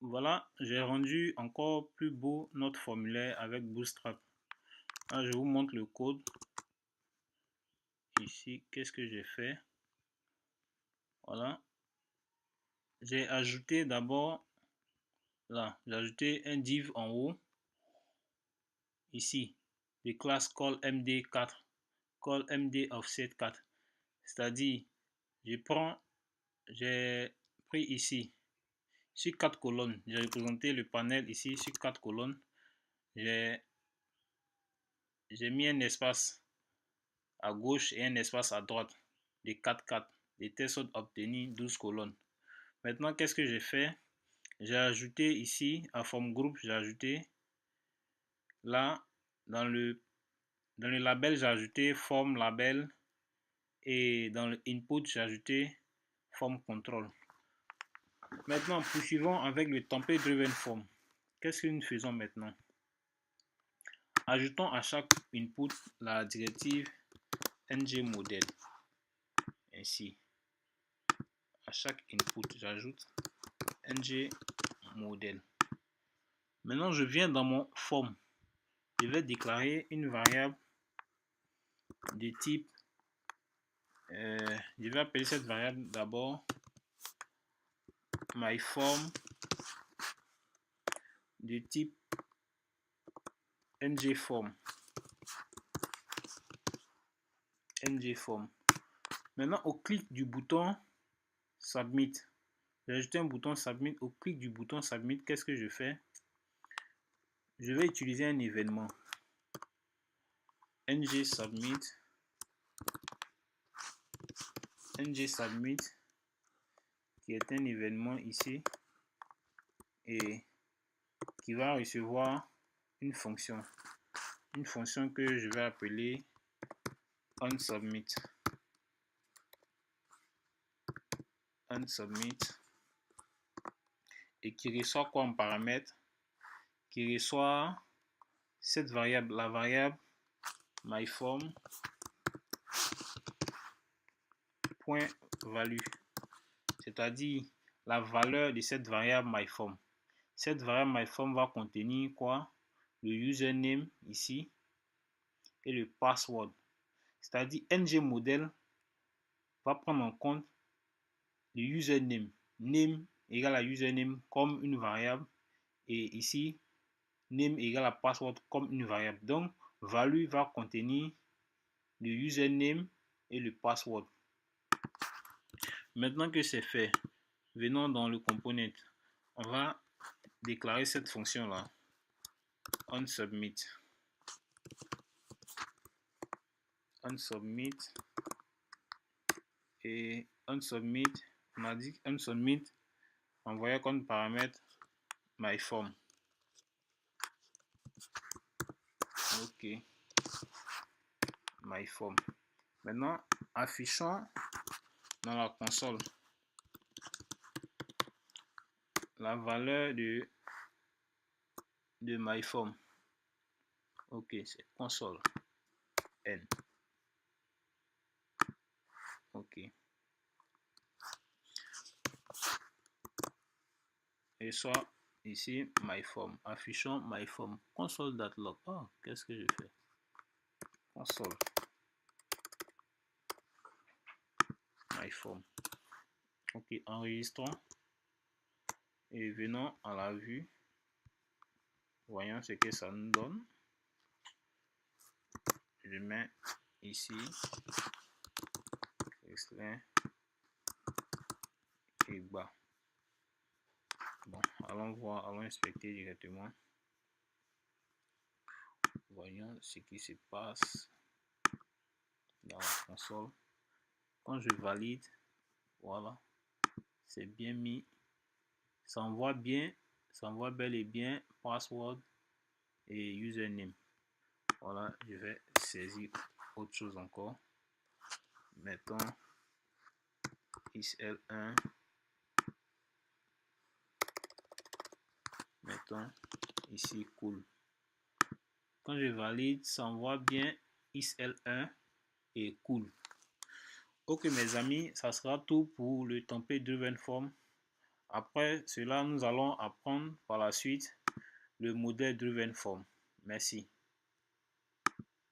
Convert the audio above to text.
Voilà, j'ai rendu encore plus beau notre formulaire avec Bootstrap. Là, je vous montre le code. Ici, qu'est-ce que j'ai fait? Voilà. J'ai ajouté d'abord, là, j'ai ajouté un div en haut. Ici, de classe call md4, call md offset 4. C'est-à-dire, j'ai pris ici, sur 4 colonnes, j'ai représenté le panel ici sur 4 colonnes. J'ai mis un espace à gauche et un espace à droite de 4, 4, de telle sorte à obtenir 12 colonnes. Maintenant, qu'est-ce que j'ai fait? J'ai ajouté ici, à forme groupe, j'ai ajouté là, dans le label, j'ai ajouté forme label et dans le input, j'ai ajouté forme contrôle. Maintenant, poursuivons avec le template driven form. Qu'est-ce que nous faisons maintenant? Ajoutons à chaque input la directive ngModel. Ainsi, à chaque input, j'ajoute ngModel. Maintenant, je viens dans mon form. Je vais déclarer une variable de type, je vais appeler cette variable d'abord myForm de type ngForm. Maintenant, au clic du bouton Submit, j'ai ajouté un bouton Submit. Au clic du bouton Submit, qu'est-ce que je fais? Je vais utiliser un événement ngSubmit qui est un événement ici et qui va recevoir une fonction que je vais appeler onSubmit. Et qui reçoit quoi en paramètre? Qui reçoit cette variable, la variable myForm.value, c'est-à-dire la valeur de cette variable myForm. Cette variable myForm va contenir quoi? Le username ici et le password. C'est-à-dire ngModel va prendre en compte le username, name égale à username comme une variable et ici name égale à password comme une variable. Donc value va contenir le username et le password. Maintenant que c'est fait, venons dans le component. On va déclarer cette fonction là, onSubmit. Et onSubmit, on a dit onSubmit envoyé comme paramètre myForm. Ok, myForm. Maintenant, affichons dans la console la valeur de myForm. Ok, c'est console n. Ok. Et soit ici myForm. Affichons myForm. Console.log. Oh, qu'est-ce que je fais? Console myForm. Ok, enregistrons et venons à la vue. Voyons ce que ça nous donne. Je mets ici Explain et bas. Bon, allons voir, allons inspecter directement. Voyons ce qui se passe dans la console. Quand je valide, voilà, c'est bien mis. Ça envoie bien, ça envoie bel et bien password et username. Voilà, je vais saisir autre chose encore. Mettons isl1. Mettons ici cool. Quand je valide, ça envoie bien isl1 et cool. Ok mes amis, ça sera tout pour le template driven form Après cela, nous allons apprendre par la suite le modèle Driven Form. Merci.